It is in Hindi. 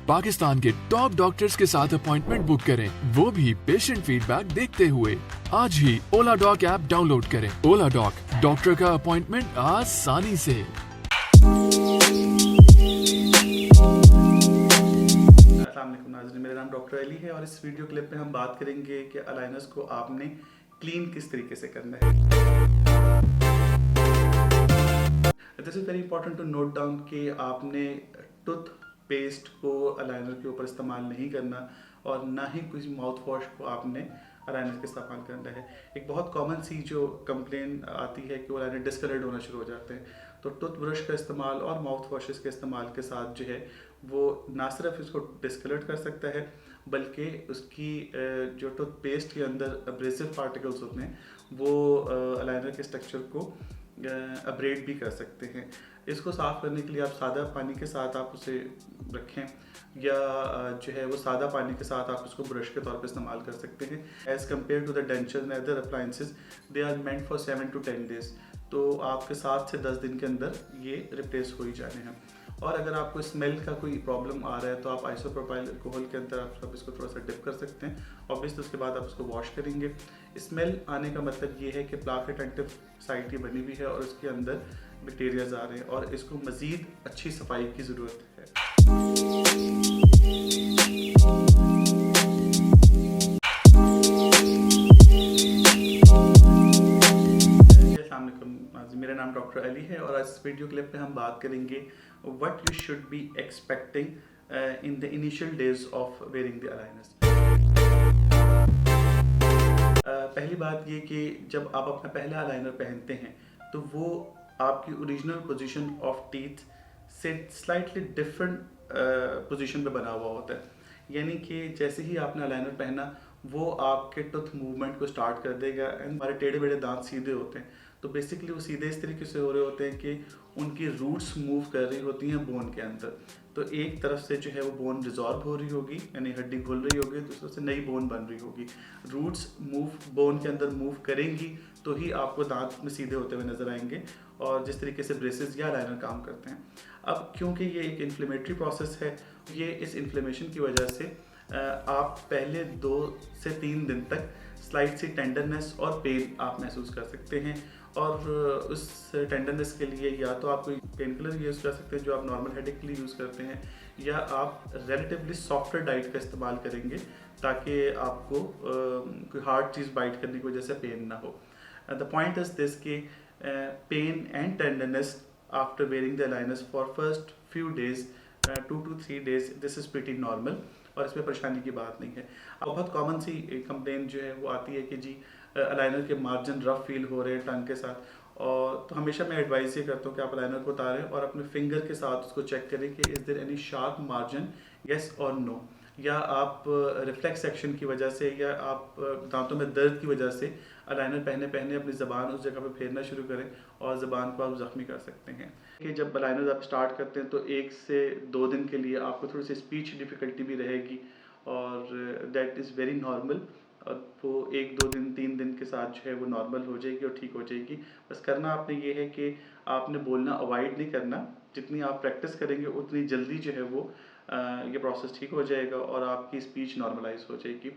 पाकिस्तान के टॉप डॉक्टर्स के साथ अपॉइंटमेंट बुक करें, वो भी पेशेंट फीडबैक देखते हुए। आज ही ओला डॉक ऐप डाउनलोड करें। ओला डॉक, डॉक्टर का अपॉइंटमेंट आसानी से। अस्सलाम वालेकुम नाज़रीन, मेरा नाम डॉक्टर अली है और इस वीडियो क्लिप में हम बात करेंगे कि अलाइनर्स को आपने क्लीन किस तरीके से करना है। This is very important to note down कि आपने टूथ पेस्ट को अलाइनर के ऊपर इस्तेमाल नहीं करना और ना ही किसी माउथ वॉश को आपने अलाइनर के इस्तेमाल करना है। एक बहुत कॉमन सी जो कंप्लेन आती है कि वो अलाइनर डिस्कलर्ड होना शुरू हो जाते हैं, तो टूथ ब्रश का इस्तेमाल और माउथ वॉशेस के इस्तेमाल के साथ जो है वो ना सिर्फ इसको डिस्कलर्ड कर सकता है बल्कि उसकी जो टूथ पेस्ट के अंदर अब्रेसिव पार्टिकल्स होते हैं वो अलाइनर के स्ट्रक्चर को अब्रेड भी कर सकते हैं। इसको साफ़ करने के लिए आप सादा पानी के साथ आप उसे रखें या जो है वो सादा पानी के साथ आप उसको ब्रश के तौर पे इस्तेमाल कर सकते हैं। As compare to the denture and other appliances, they are meant for 7 to 10 days, तो आपके 7 से 10 दिन के अंदर ये रिप्लेस हो ही जाने हैं। और अगर आपको स्मेल का कोई प्रॉब्लम आ रहा है तो आप आइसोप्रोपाइल अल्कोहल के अंदर आप इसको थोड़ा सा डिप कर सकते हैं। ऑब्वियसली उसके बाद आप उसको वॉश करेंगे। स्मेल आने का मतलब ये है कि प्लाक रिटेंटिव साइट बनी हुई है और उसके अंदर बैक्टीरियाज आ रहे हैं और इसको मज़ीद अच्छी सफाई की ज़रूरत है। मेरा नाम डॉक्टर अली है और आज इस वीडियो क्लिप में हम बात करेंगे what you should be expecting in the initial days of wearing the aligners. पहली बात ये कि जब आप अपना पहला अलाइनर पहनते हैं तो वो आपकी ओरिजिनल पोजीशन ऑफ टीथ से स्लाइटली डिफरेंट पोजीशन पे बना हुआ होता है, यानी कि जैसे ही आपने अलाइनर पहना वो आपके टूथ मूवमेंट को स्टार्ट कर देगा। एंड हमारे टेढ़े बेढ़े दांत सीधे होते हैं तो बेसिकली वो सीधे इस तरीके से हो रहे होते हैं कि उनकी रूट्स मूव कर रही होती हैं बोन के अंदर। तो एक तरफ से जो है वो बोन रिजॉर्व हो रही होगी यानी हड्डी खुल रही होगी, दूसरी तरफ से नई बोन बन रही होगी। रूट्स मूव बोन के अंदर मूव करेंगी तो ही आपको दांत में सीधे होते हुए नजर आएंगे और जिस तरीके से ब्रेसेस या लाइनर काम करते हैं। अब क्योंकि ये एक इन्फ्लेमेटरी प्रोसेस है, ये इस इन्फ्लेमेशन की वजह से आप पहले 2 से 3 दिन तक स्लाइट सी टेंडरनेस और पेन आप महसूस कर सकते हैं और उस टेंडरनेस के लिए या तो आप कोई पेन किलर यूज़ कर सकते हैं जो आप नॉर्मल हेडेक के लिए यूज़ करते हैं, या आप रिलेटिवली सॉफ्टर डाइट का इस्तेमाल करेंगे ताकि आपको कोई हार्ड चीज़ बाइट करने की वजह से पेन ना हो। द पॉइंट इज दिस कि pain and tenderness after wearing the aligners for first few days 2 to 3 days, this is pretty normal और इसमें परेशानी की बात नहीं है। अब बहुत कॉमन सी कंप्लेन जो है वो आती है कि जी अलाइनर के मार्जिन रफ फील हो रहे हैं टंग के साथ, और तो हमेशा मैं एडवाइस ये करता हूँ कि आप अलाइनर को उतारें और अपने फिंगर के साथ उसको चेक करें कि is there any sharp margin, yes और नो। या आप रिफ्लेक्स एक्शन की वजह से या आप दांतों में दर्द की वजह से अलाइनर पहने पहने अपनी ज़बान उस जगह पे फेरना शुरू करें और ज़बान को आप ज़ख्मी कर सकते हैं। कि जब अलाइनर आप स्टार्ट करते हैं तो 1 से 2 दिन के लिए आपको थोड़ी सी स्पीच डिफ़िकल्टी भी रहेगी और दैट इज़ वेरी नॉर्मल। और वो 1, 2 दिन 3 दिन के साथ जो है वो नॉर्मल हो जाएगी और ठीक हो जाएगी। बस करना आपने ये है कि आपने बोलना अवॉइड नहीं करना, जितनी आप प्रैक्टिस करेंगे उतनी जल्दी जो है वो ये प्रोसेस ठीक हो जाएगा और आपकी स्पीच नॉर्मलाइज हो जाएगी।